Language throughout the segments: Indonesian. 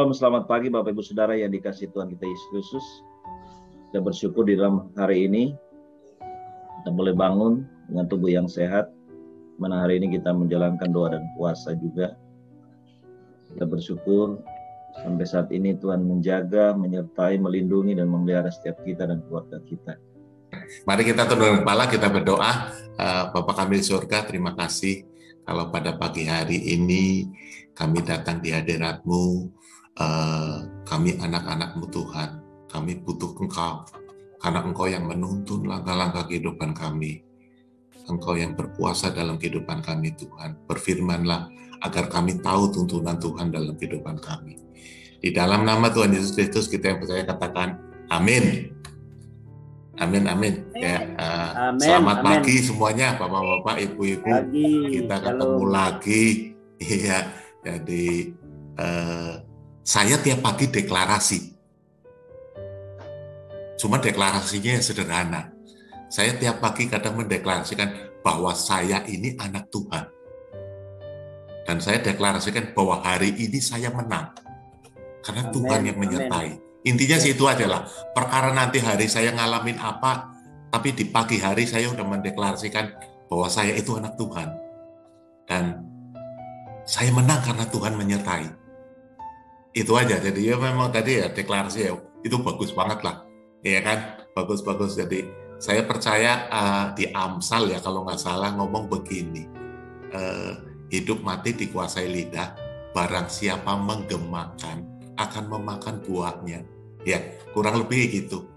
Shalom, selamat pagi Bapak Ibu Saudara yang dikasihi Tuhan kita Yesus Kristus. Kita bersyukur di dalam hari ini kita boleh bangun dengan tubuh yang sehat. Mana hari ini kita menjalankan doa dan puasa juga. Kita bersyukur sampai saat ini Tuhan menjaga, menyertai, melindungi dan memelihara setiap kita dan keluarga kita. Mari kita tundukkan kepala, kita berdoa. Bapa kami di surga, terima kasih kalau pada pagi hari ini kami datang di hadirat-Mu. Kami anak-anak-Mu Tuhan, kami butuh Engkau, karena Engkau yang menuntun langkah-langkah kehidupan kami. Engkau yang berkuasa dalam kehidupan kami Tuhan. Berfirman-Lah agar kami tahu tuntunan Tuhan dalam kehidupan kami. Di dalam nama Tuhan Yesus Kristus kita yang percaya katakan amin. Amin, amin. Ya, Amin, selamat amin. pagi semuanya, bapak-bapak, ibu-ibu. Kita ketemu Shalom. lagi. Iya, jadi saya tiap pagi deklarasi. Cuma deklarasinya sederhana. Saya tiap pagi kadang mendeklarasikan bahwa saya ini anak Tuhan. Dan saya deklarasikan bahwa hari ini saya menang. Karena Amin, Tuhan yang menyertai. Intinya sih itu aja lah. Perkara nanti hari saya ngalamin apa, tapi di pagi hari saya udah mendeklarasikan bahwa saya itu anak Tuhan. Dan saya menang karena Tuhan menyertai. Itu aja. Jadi ya memang tadi ya deklarasi ya, itu bagus banget lah. Iya kan? Bagus-bagus. Jadi saya percaya di Amsal ya kalau nggak salah ngomong begini. Hidup mati dikuasai lidah, barang siapa menggemakan akan memakan buahnya. Ya, kurang lebih gitu.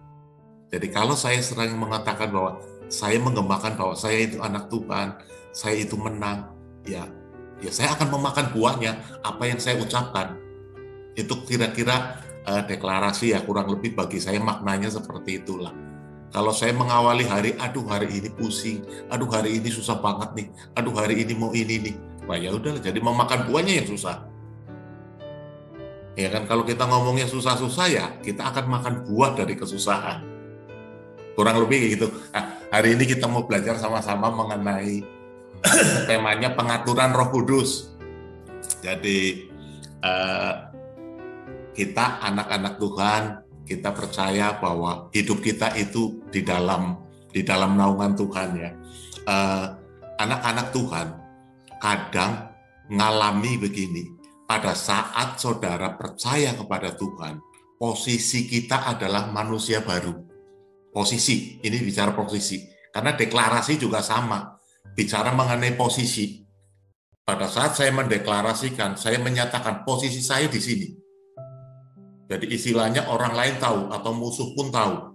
Jadi kalau saya sering mengatakan bahwa saya menggemakan bahwa saya itu anak Tuhan, saya itu menang, ya saya akan memakan buahnya apa yang saya ucapkan. Itu kira-kira deklarasi ya, kurang lebih bagi saya maknanya seperti itulah. Kalau saya mengawali hari, aduh hari ini pusing, aduh hari ini susah banget nih, aduh hari ini mau ini nih, wah ya udahlah, jadi memakan buahnya yang susah. Ya kan, kalau kita ngomongnya susah-susah ya, kita akan makan buah dari kesusahan. Kurang lebih gitu. Nah, hari ini kita mau belajar sama-sama mengenai temanya pengaturan Roh Kudus. Jadi kita anak-anak Tuhan, kita percaya bahwa hidup kita itu di dalam naungan Tuhan ya. Anak-anak Tuhan kadang ngalami begini. Pada saat saudara percaya kepada Tuhan, posisi kita adalah manusia baru. Posisi, ini bicara posisi. Karena deklarasi juga sama, bicara mengenai posisi. Pada saat saya mendeklarasikan, saya menyatakan posisi saya di sini. Jadi istilahnya orang lain tahu, atau musuh pun tahu.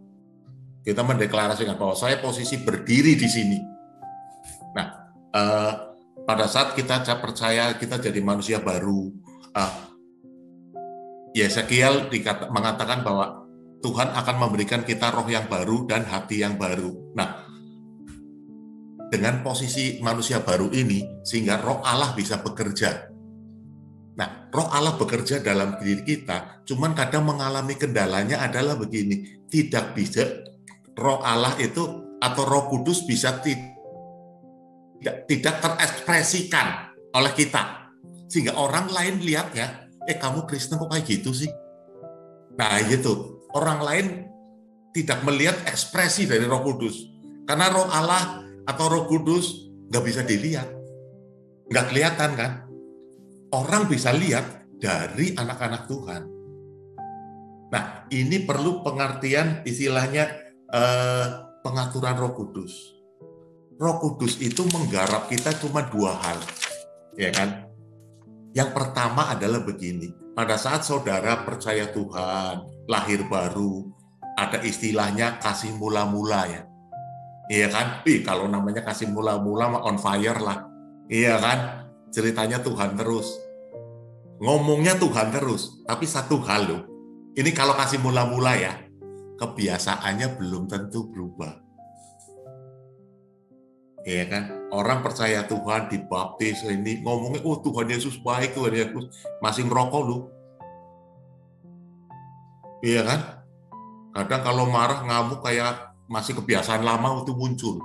Kita mendeklarasikan bahwa saya posisi berdiri di sini. Nah, pada saat kita percaya kita jadi manusia baru, Yeskiel mengatakan bahwa Tuhan akan memberikan kita roh yang baru dan hati yang baru. Nah, dengan posisi manusia baru ini, sehingga roh Allah bisa bekerja. Nah, roh Allah bekerja dalam diri kita, cuman kadang mengalami kendalanya adalah begini, tidak bisa roh Allah itu atau Roh Kudus bisa tidak terekspresikan oleh kita. Sehingga orang lain lihatnya, kamu Kristen kok kayak gitu sih? Nah gitu, orang lain tidak melihat ekspresi dari Roh Kudus. Karena roh Allah atau Roh Kudus nggak bisa dilihat. Nggak kelihatan kan? Orang bisa lihat dari anak-anak Tuhan. Nah ini perlu pengertian istilahnya pengaturan Roh Kudus. Roh Kudus itu menggarap kita cuma dua hal. Ya kan? Yang pertama adalah begini, pada saat saudara percaya Tuhan, lahir baru, ada istilahnya kasih mula-mula ya. Iya kan? Kalau namanya kasih mula-mula on fire lah. Iya kan? Ceritanya Tuhan terus. Ngomongnya Tuhan terus, tapi satu hal loh. Ini kalau kasih mula-mula ya, kebiasaannya belum tentu berubah. Iya kan, orang percaya Tuhan dibaptis ini ngomongnya, oh Tuhan Yesus baik, Tuhan Yesus masih ngerokok lu, iya kan? Kadang kalau marah ngamuk kayak masih kebiasaan lama itu muncul.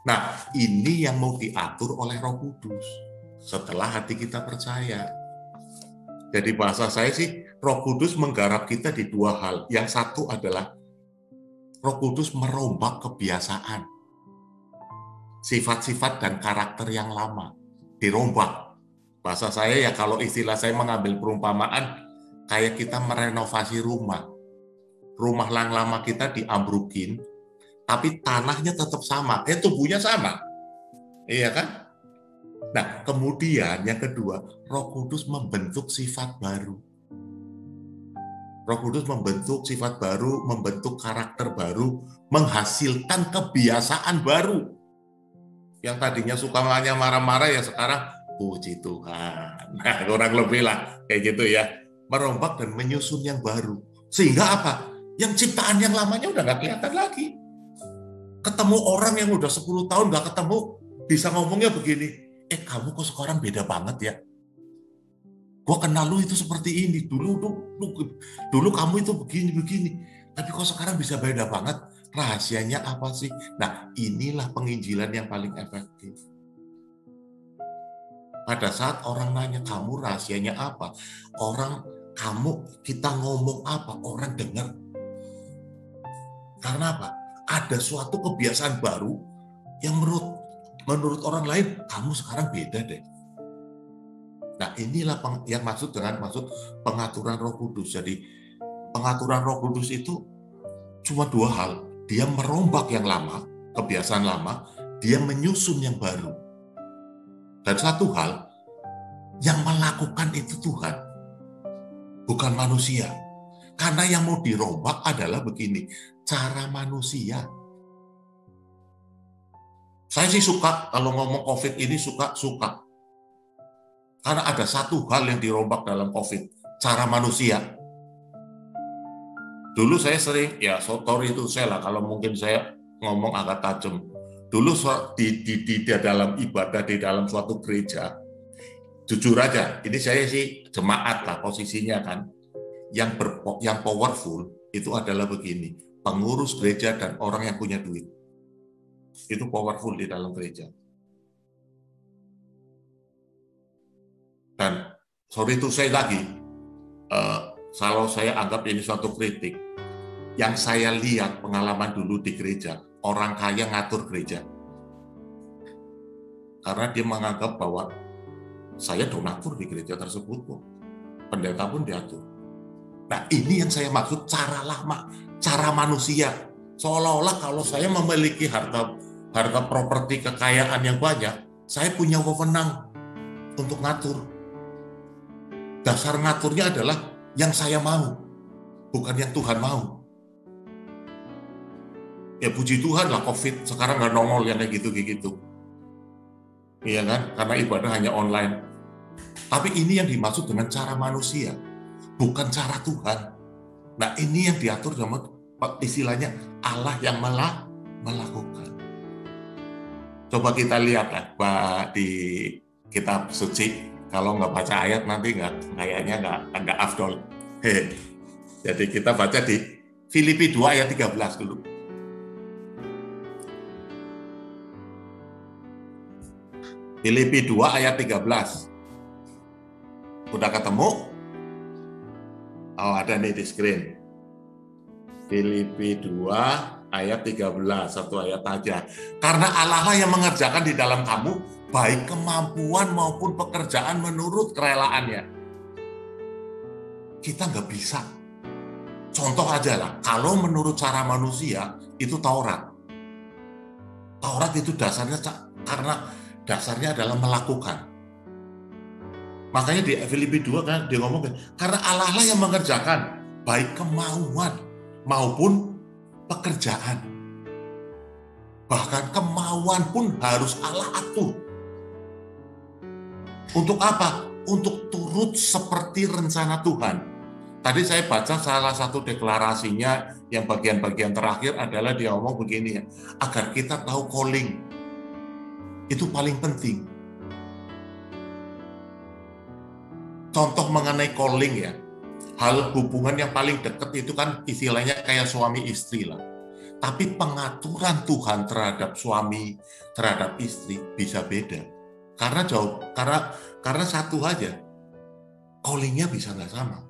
Nah, ini yang mau diatur oleh Roh Kudus setelah hati kita percaya. Jadi bahasa saya sih, Roh Kudus menggarap kita di dua hal. Yang satu adalah Roh Kudus merombak kebiasaan, sifat-sifat dan karakter yang lama, dirombak. Bahasa saya ya, kalau istilah saya mengambil perumpamaan, kayak kita merenovasi rumah. Rumah yang lama kita diambrukin, tapi tanahnya tetap sama, tubuhnya sama. Iya kan? Nah, kemudian yang kedua, Roh Kudus membentuk sifat baru. Roh Kudus membentuk sifat baru, membentuk karakter baru, menghasilkan kebiasaan baru. Yang tadinya suka marah-marah, ya sekarang puji Tuhan. Nah, kurang lebih lah, kayak gitu ya. Merombak dan menyusun yang baru. Sehingga apa? Yang ciptaan yang lamanya udah nggak kelihatan lagi. Ketemu orang yang udah 10 tahun nggak ketemu, bisa ngomongnya begini, kamu kok sekarang beda banget ya? Gua kenal lu itu seperti ini, dulu kamu itu begini, tapi kok sekarang bisa beda banget? Rahasianya apa sih? Nah, inilah penginjilan yang paling efektif. Pada saat orang nanya, kamu rahasianya apa? Kita ngomong apa? Orang dengar. Karena apa? Ada suatu kebiasaan baru yang menurut orang lain, kamu sekarang beda deh. Nah, inilah yang maksud pengaturan Roh Kudus. Jadi, pengaturan Roh Kudus itu cuma dua hal. Dia merombak yang lama, kebiasaan lama, dia menyusun yang baru. Dan satu hal, yang melakukan itu Tuhan, bukan manusia. Karena yang mau dirombak adalah begini, cara manusia. Saya sih suka, kalau ngomong COVID ini suka. Karena ada satu hal yang dirombak dalam COVID, cara manusia. Dulu saya sering, ya sorry itu saya lah, kalau mungkin saya ngomong agak tajam. Dulu di dalam ibadah, di dalam suatu gereja, jujur aja, ini saya sih jemaat lah posisinya kan, yang powerful itu adalah begini, pengurus gereja dan orang yang punya duit. Itu powerful di dalam gereja. Dan sorry itu saya lagi, kalau saya anggap ini suatu kritik, yang saya lihat pengalaman dulu di gereja, orang kaya ngatur gereja. Karena dia menganggap bahwa saya donatur di gereja tersebut kok. Pendeta pun diatur. Nah, ini yang saya maksud cara lama, cara manusia. Seolah-olah kalau saya memiliki harta properti kekayaan yang banyak, saya punya wewenang untuk ngatur. Dasar ngaturnya adalah yang saya mau, bukan yang Tuhan mau. Ya puji Tuhan lah COVID sekarang nggak nongol yang kayak gitu-gitu. Iya kan? Karena ibadah hanya online. Tapi ini yang dimaksud dengan cara manusia, bukan cara Tuhan. Nah ini yang diatur sama istilahnya Allah yang melakukan. Coba kita lihat lah di kitab suci. Kalau nggak baca ayat nanti kayaknya nggak afdol. Jadi kita baca di Filipi 2 ayat 13 dulu. Filipi 2 ayat 13. Udah ketemu? Oh, ada nih di screen. Filipi 2 ayat 13, satu ayat aja. Karena Allah lah yang mengerjakan di dalam kamu baik kemampuan maupun pekerjaan menurut kerelaannya. Kita nggak bisa. Contoh aja lah, kalau menurut cara manusia, itu Taurat. Taurat itu dasarnya adalah melakukan. Makanya di Filipi 2 kan dia ngomong, karena Allah lah yang mengerjakan baik kemauan maupun pekerjaan. Bahkan kemauan pun harus Allah atur. Untuk apa? Untuk turut seperti rencana Tuhan. Tadi saya baca salah satu deklarasinya yang bagian-bagian terakhir adalah dia ngomong begini ya, agar kita tahu calling. Itu paling penting. Contoh mengenai calling ya, hal hubungan yang paling dekat itu kan istilahnya kayak suami istri lah. Tapi pengaturan Tuhan terhadap suami, terhadap istri bisa beda. Karena satu aja. Callingnya bisa nggak sama.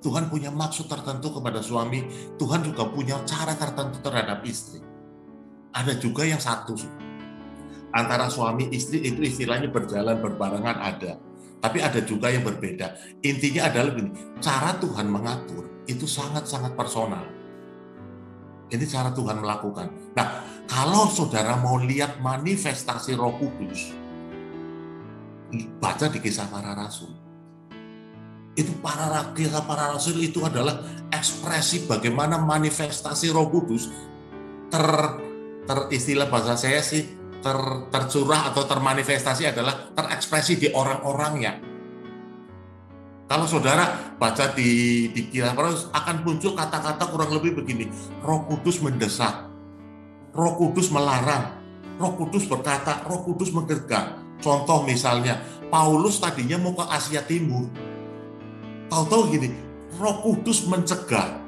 Tuhan punya maksud tertentu kepada suami, Tuhan juga punya cara tertentu terhadap istri. Ada juga yang satu, antara suami istri itu istilahnya berjalan berbarengan ada. Tapi ada juga yang berbeda. Intinya adalah begini, cara Tuhan mengatur itu sangat-sangat personal. Ini cara Tuhan melakukan. Nah, kalau saudara mau lihat manifestasi Roh Kudus, baca di Kisah Para Rasul. Itu Kisah Para Rasul itu adalah ekspresi bagaimana manifestasi Roh Kudus istilah bahasa saya sih tercurah atau termanifestasi adalah terekspresi di orang-orangnya. Kalau saudara baca di Kisah Para Rasul akan muncul kata-kata kurang lebih begini, Roh Kudus mendesak, Roh Kudus melarang, Roh Kudus berkata, Roh Kudus menggegah. Contoh misalnya, Paulus tadinya mau ke Asia Timur, tahu-tahu gini, Roh Kudus mencegah.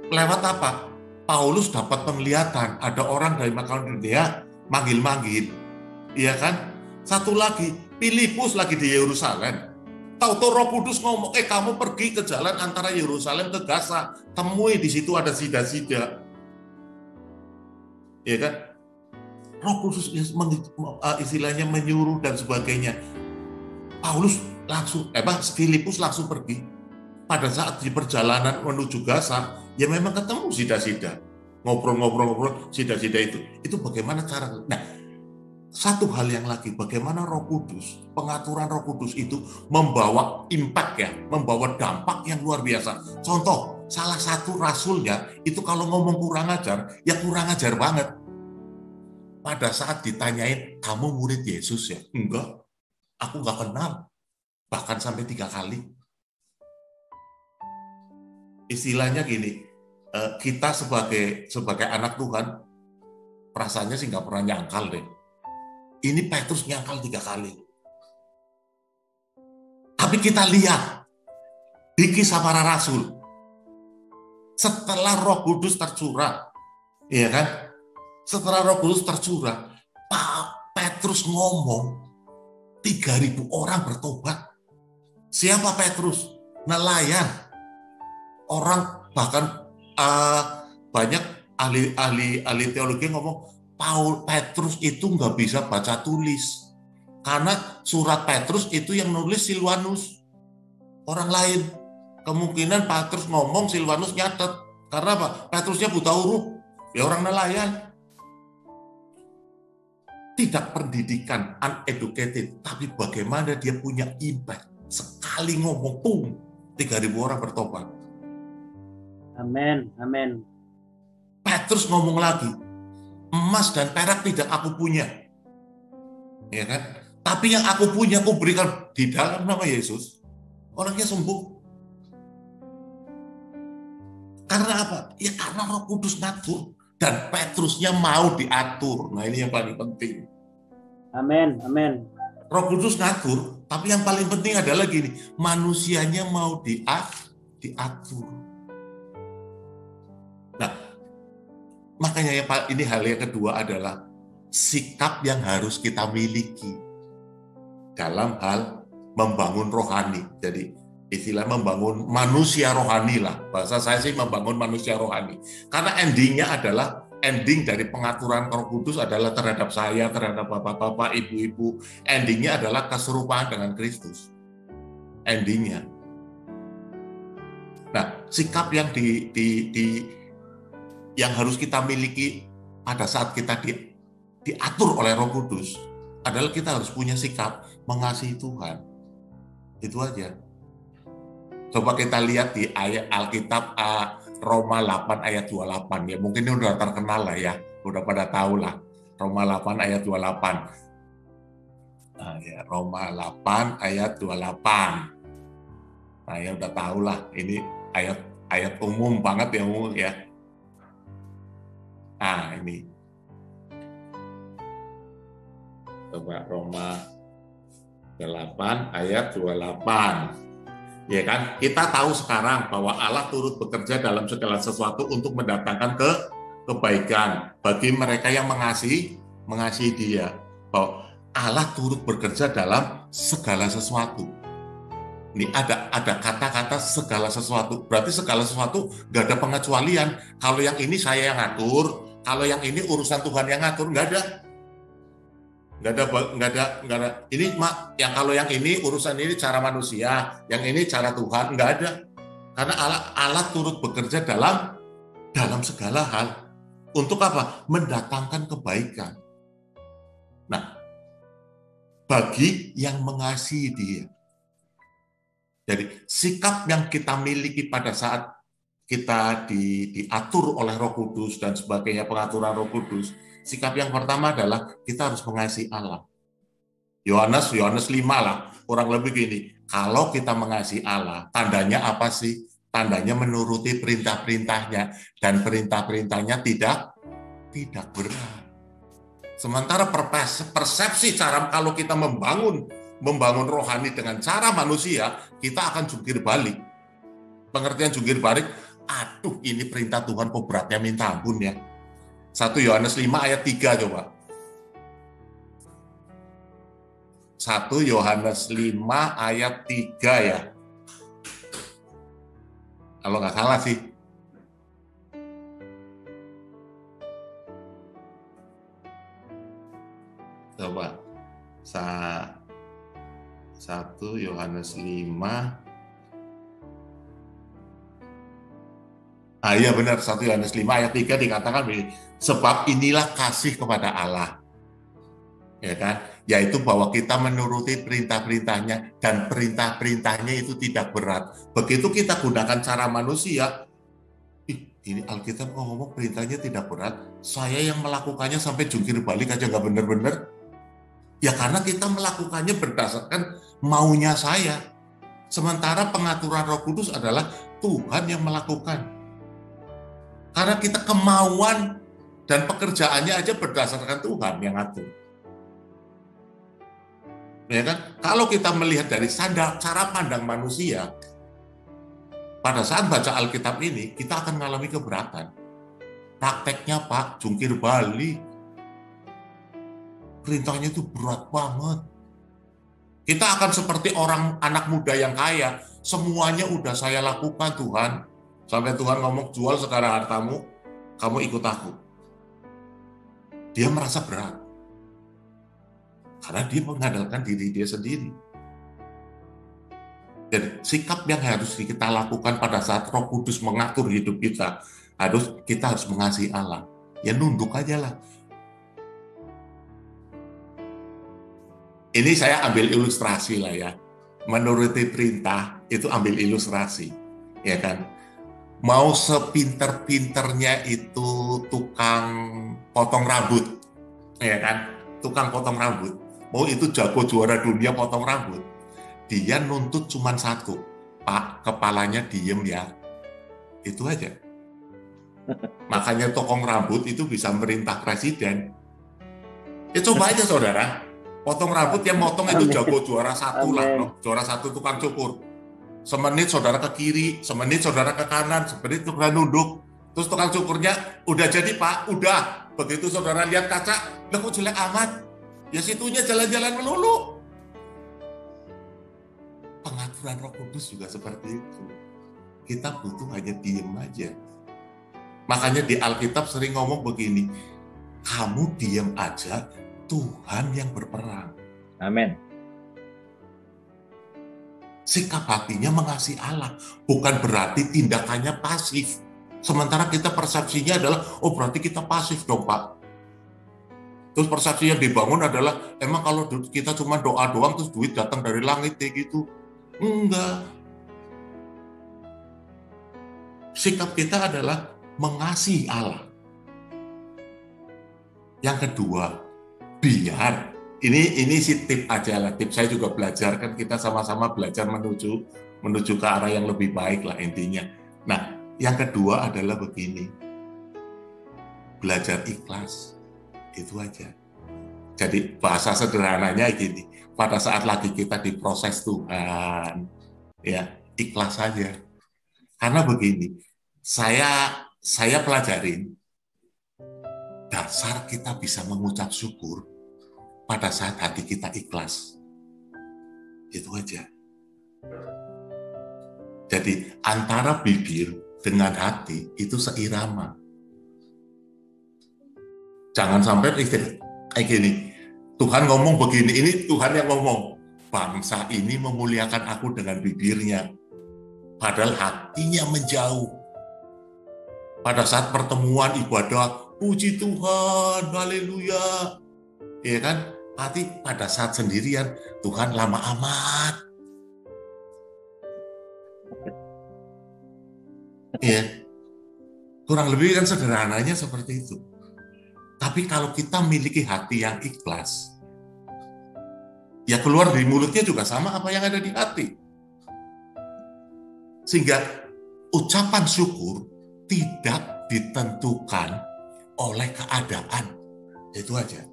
Lewat apa? Paulus dapat penglihatan, ada orang dari Makedonia manggil-manggil, iya kan? Satu lagi, Filipus lagi di Yerusalem. Tahu-tahu Roh Kudus ngomong, kamu pergi ke jalan antara Yerusalem ke Gaza, temui di situ ada sida-sida, iya kan? Roh Kudus istilahnya menyuruh dan sebagainya. Paulus langsung, Filipus langsung pergi. Pada saat di perjalanan menuju Gaza, ya memang ketemu sida-sida. Ngobrol-ngobrol, sida-sida itu. Itu bagaimana cara. Nah, satu hal yang lagi, bagaimana Roh Kudus, pengaturan Roh Kudus itu membawa impact ya, membawa dampak yang luar biasa. Contoh, salah satu rasulnya, itu kalau ngomong kurang ajar, ya kurang ajar banget. Pada saat ditanyain, kamu murid Yesus ya? Enggak, aku nggak kenal. Bahkan sampai 3 kali. Istilahnya gini, kita sebagai anak Tuhan, perasaannya sih nggak pernah nyangkal deh. Ini Petrus nyangkal 3 kali. Tapi kita lihat di Kisah Para Rasul, setelah Roh Kudus tercurah, iya kan? Setelah Roh Kudus tercurah, Pak Petrus ngomong, 3.000 orang bertobat. Siapa Petrus? Nelayan. Orang bahkan banyak ahli teologi ngomong Petrus itu nggak bisa baca tulis karena surat Petrus itu yang nulis Silwanus, orang lain. Kemungkinan Petrus ngomong, Silwanus nyatet. Karena apa? Petrusnya buta huruf, ya orang nelayan. Tidak pendidikan, uneducated, tapi bagaimana dia punya impact. Sekali ngomong, 3.000 orang bertobat. Amin, amin. Petrus ngomong lagi, emas dan perak tidak aku punya, ya kan? Tapi yang aku punya aku berikan di dalam nama Yesus. Orangnya sembuh. Karena apa? Ya karena Roh Kudus ngatur dan Petrusnya mau diatur. Nah ini yang paling penting. Amin, amin. Roh Kudus ngatur, tapi yang paling penting adalah gini, manusianya mau diatur. Nah, makanya ini hal yang kedua adalah sikap yang harus kita miliki dalam hal membangun rohani. Jadi istilah membangun manusia rohani lah. Bahasa saya sih membangun manusia rohani. Karena ending dari pengaturan Roh Kudus adalah terhadap saya, terhadap bapak-bapak, ibu-ibu. Endingnya adalah keserupaan dengan Kristus. Endingnya. Nah, sikap yang yang harus kita miliki pada saat kita diatur oleh Roh Kudus adalah kita harus punya sikap mengasihi Tuhan. Itu aja. Coba kita lihat di ayat Alkitab Roma 8 ayat 28 ya. Mungkin ini udah terkenal lah ya. Udah pada tahu lah. Roma 8 ayat 28. Nah, ya, Roma 8 ayat 28. Nah, ya udah tahu lah. Ini ayat umum banget ya, umum ya. Nah, ini. Coba Roma 8 ayat 28. Ya kan? Kita tahu sekarang bahwa Allah turut bekerja dalam segala sesuatu untuk mendatangkan kebaikan bagi mereka yang mengasihi Dia. Bahwa Allah turut bekerja dalam segala sesuatu. Ini ada kata-kata segala sesuatu. Berarti segala sesuatu nggak ada pengecualian. Kalau yang ini saya yang ngatur, kalau yang ini urusan Tuhan yang ngatur, nggak ada. Nggak ada. Ini yang kalau yang ini urusan ini cara manusia, yang ini cara Tuhan, nggak ada. Karena Allah turut bekerja dalam segala hal. Untuk apa? Mendatangkan kebaikan. Nah, bagi yang mengasihi Dia. Jadi sikap yang kita miliki pada saat kita diatur oleh Roh Kudus dan sebagainya, pengaturan Roh Kudus, sikap yang pertama adalah kita harus mengasihi Allah. Yohanes 5 lah, kurang lebih gini. Kalau kita mengasihi Allah, tandanya apa sih? Tandanya menuruti perintah-perintahnya, dan perintah-perintahnya tidak berat. Sementara persepsi cara kalau kita membangun rohani dengan cara manusia, kita akan jungkir balik. Pengertian jungkir balik, aduh ini perintah Tuhan kok beratnya minta ampun ya. 1 Yohanes 5 ayat 3 coba. 1 Yohanes 5 ayat 3 ya. Kalau nggak salah sih. Coba. 1 Yohanes 5. Iya benar, 1 Yohanes 5 ayat 3 dikatakan begini, sebab inilah kasih kepada Allah. Ya kan? Yaitu bahwa kita menuruti perintah-perintahnya, dan perintah-perintahnya itu tidak berat. Begitu kita gunakan cara manusia, ini Alkitab ngomong perintahnya tidak berat, saya yang melakukannya sampai jungkir balik aja nggak benar-benar. Ya karena kita melakukannya berdasarkan maunya saya. Sementara pengaturan Roh Kudus adalah Tuhan yang melakukan. Karena kita kemauan dan pekerjaannya aja berdasarkan Tuhan yang ngatur. Ya kan? Kalau kita melihat dari cara pandang manusia, pada saat baca Alkitab ini, kita akan mengalami keberatan. Prakteknya Pak, jungkir balik. Perintahnya itu berat banget. Kita akan seperti anak muda yang kaya, semuanya udah saya lakukan Tuhan. Sampai Tuhan ngomong, jual sekarang hartamu, kamu ikut aku. Dia merasa berat. Karena dia mengandalkan diri dia sendiri. Jadi sikap yang harus kita lakukan pada saat Roh Kudus mengatur hidup kita, kita harus mengasihi Allah. Ya nunduk aja lah. Ini saya ambil ilustrasi lah ya. Menuruti perintah itu ambil ilustrasi, ya kan? Mau sepinter-pinternya itu tukang potong rambut, ya kan? Tukang potong rambut. Mau itu jago juara dunia potong rambut. Dia nuntut cuma satu, Pak, kepalanya diem ya. Itu aja. Makanya tukang rambut itu bisa merintah presiden. Ya coba aja saudara. Potong rambut yang motong itu jago juara satu lah, no? Juara satu tukang cukur. Semenit saudara ke kiri, semenit saudara ke kanan, semenit saudara nunduk. Terus tukang cukurnya, udah jadi Pak, udah. Begitu saudara lihat kaca, lah kok jelek amat? Ya situnya jalan-jalan melulu. Pengaturan Roh Kudus juga seperti itu. Kita butuh hanya diem aja. Makanya di Alkitab sering ngomong begini, kamu diem aja, Tuhan yang berperang. Amin. Sikap hatinya mengasihi Allah, bukan berarti tindakannya pasif. Sementara kita persepsinya adalah, oh berarti kita pasif dong Pak. Terus persepsi yang dibangun adalah, emang kalau kita cuma doa doang terus duit datang dari langit kayak gitu. Enggak. Sikap kita adalah mengasihi Allah. Yang kedua, biar ini sih tip aja lah, tip saya juga belajar, kan kita sama-sama belajar menuju ke arah yang lebih baik lah intinya. Nah, yang kedua adalah begini, belajar ikhlas, itu aja. Jadi bahasa sederhananya gini, pada saat lagi kita diproses Tuhan, ya ikhlas saja. Karena begini, saya pelajarin, dasar kita bisa mengucap syukur pada saat hati kita ikhlas. Itu aja. Jadi antara bibir dengan hati itu seirama. Jangan sampai kayak gini, Tuhan ngomong begini, ini Tuhan yang ngomong, bangsa ini memuliakan aku dengan bibirnya, padahal hatinya menjauh. Pada saat pertemuan ibadah, puji Tuhan, haleluya, ya kan? Hati pada saat sendirian, Tuhan lama amat. Ya, kurang lebih kan sederhananya seperti itu. Tapi kalau kita miliki hati yang ikhlas, ya keluar dari mulutnya juga sama apa yang ada di hati. Sehingga ucapan syukur tidak ditentukan oleh keadaan. Itu aja.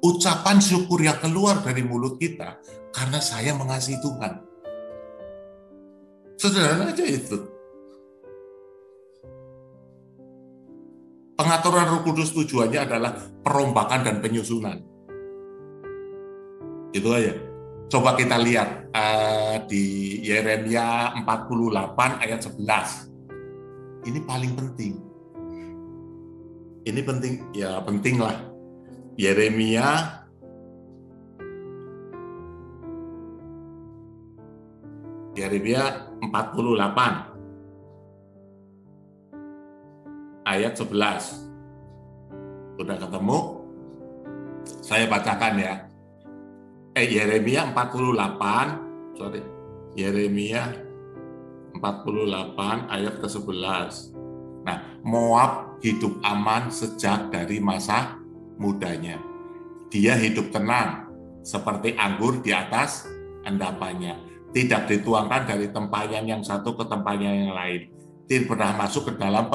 Ucapan syukur yang keluar dari mulut kita karena saya mengasihi Tuhan. Sederhana aja itu. Pengaturan Roh Kudus tujuannya adalah perombakan dan penyusunan. Itu aja. Coba kita lihat di Yeremia 48 ayat 11. Ini paling penting. Ini penting, ya penting lah. Yeremia 48 ayat 11. Sudah ketemu? Saya bacakan ya. Yeremia 48, Yeremia 48 ayat ke-11. Nah, Moab hidup aman sejak dari masa mudanya. Dia hidup tenang, seperti anggur di atas endapannya. Tidak dituangkan dari tempayan yang satu ke tempayan yang lain. Tidak pernah masuk ke dalam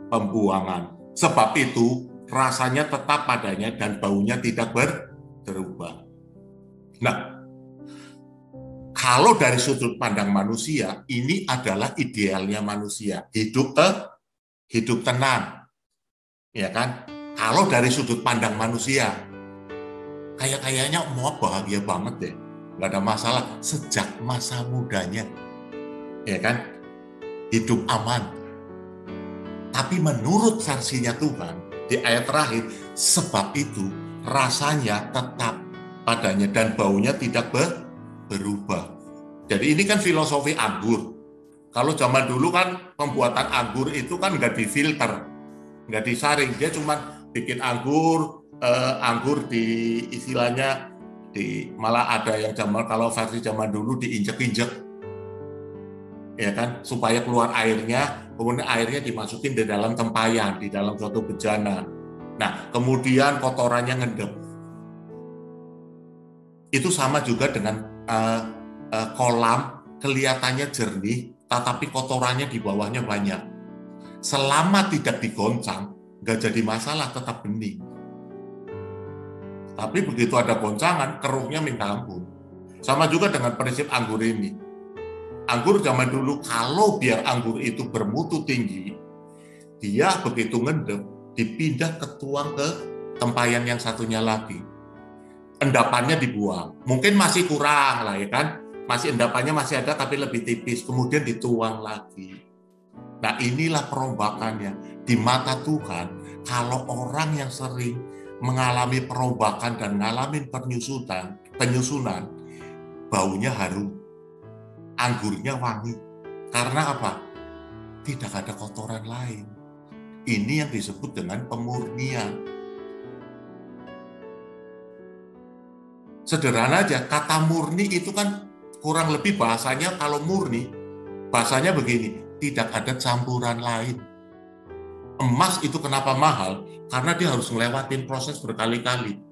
pembuangan. Sebab itu rasanya tetap padanya dan baunya tidak berubah. Nah, kalau dari sudut pandang manusia, ini adalah idealnya manusia, hidup tenang, ya kan? Kalau dari sudut pandang manusia, kayaknya Moab bahagia banget deh, nggak ada masalah sejak masa mudanya, ya kan? Hidup aman. Tapi menurut versinya Tuhan, di ayat terakhir, sebab itu rasanya tetap padanya dan baunya tidak berubah. Jadi ini kan filosofi anggur. Kalau zaman dulu kan pembuatan anggur itu kan nggak difilter, nggak disaring. Dia cuma bikin anggur di istilahnya, malah ada yang kalau versi zaman dulu diinjek-injek, ya kan, supaya keluar airnya. Kemudian airnya dimasukin di dalam tempayan, di dalam suatu bejana. Nah, kemudian kotorannya ngendep. Itu sama juga dengan kolam, kelihatannya jernih, tetapi kotorannya di bawahnya banyak. Selama tidak digoncang, nggak jadi masalah, tetap bening. Tapi begitu ada goncangan, keruhnya minta ampun. Sama juga dengan prinsip anggur ini. Anggur zaman dulu, kalau biar anggur itu bermutu tinggi, dia begitu ngendep, dipindah tuang ke tempayan yang satunya lagi. Endapannya dibuang. Mungkin masih kurang lah, ya kan? Masih endapannya masih ada, tapi lebih tipis. Kemudian dituang lagi. Nah, inilah perombakannya. Di mata Tuhan, kalau orang yang sering mengalami perombakan dan mengalami penyusunan, baunya harum. Anggurnya wangi. Karena apa? Tidak ada kotoran lain. Ini yang disebut dengan pemurnian. Sederhana aja, kata murni itu kan kurang lebih bahasanya, kalau murni, bahasanya begini, tidak ada campuran lain. Emas itu kenapa mahal? Karena dia harus ngelewatin proses berkali-kali.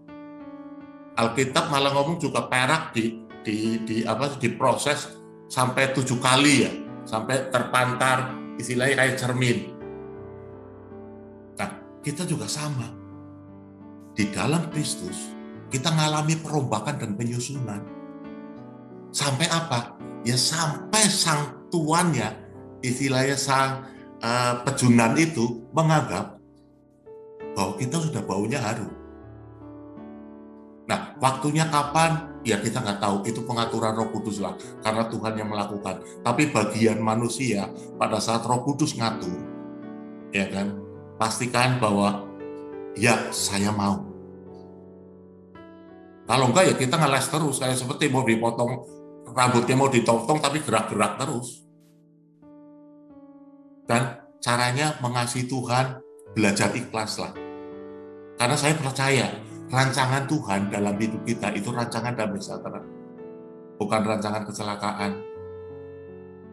Alkitab malah ngomong juga perak diproses sampai 7 kali ya, sampai terpantar, istilahnya kayak cermin. Nah, kita juga sama. Di dalam Kristus, kita mengalami perombakan dan penyusunan. Sampai apa? Ya sampai sang tuannya, istilahnya sang pejunan itu menganggap bahwa kita sudah baunya harum. Nah, waktunya kapan? Ya kita nggak tahu, itu pengaturan Roh Kudus lah, karena Tuhan yang melakukan. Tapi bagian manusia, pada saat Roh Kudus ngatur, ya kan, pastikan bahwa ya saya mau. Kalau enggak ya kita ngeles terus, kayak seperti mau dipotong, rambutnya mau ditotong tapi gerak-gerak terus. Dan caranya mengasihi Tuhan, belajar ikhlas lah. Karena saya percaya, rancangan Tuhan dalam hidup kita itu rancangan damai sejahtera, bukan rancangan kecelakaan.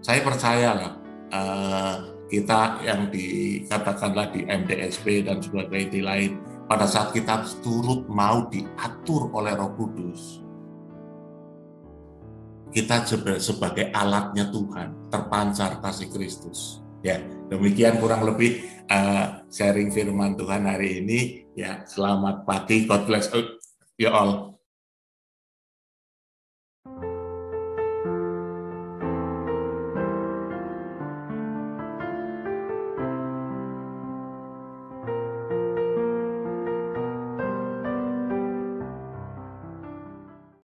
Saya percaya lah, kita yang dikatakanlah di MDSP dan sebagainya lain, pada saat kita turut mau diatur oleh Roh Kudus, kita sebagai alatnya Tuhan, terpancar kasih Kristus. Ya, demikian kurang lebih sharing firman Tuhan hari ini. Ya, selamat pagi, God bless you all.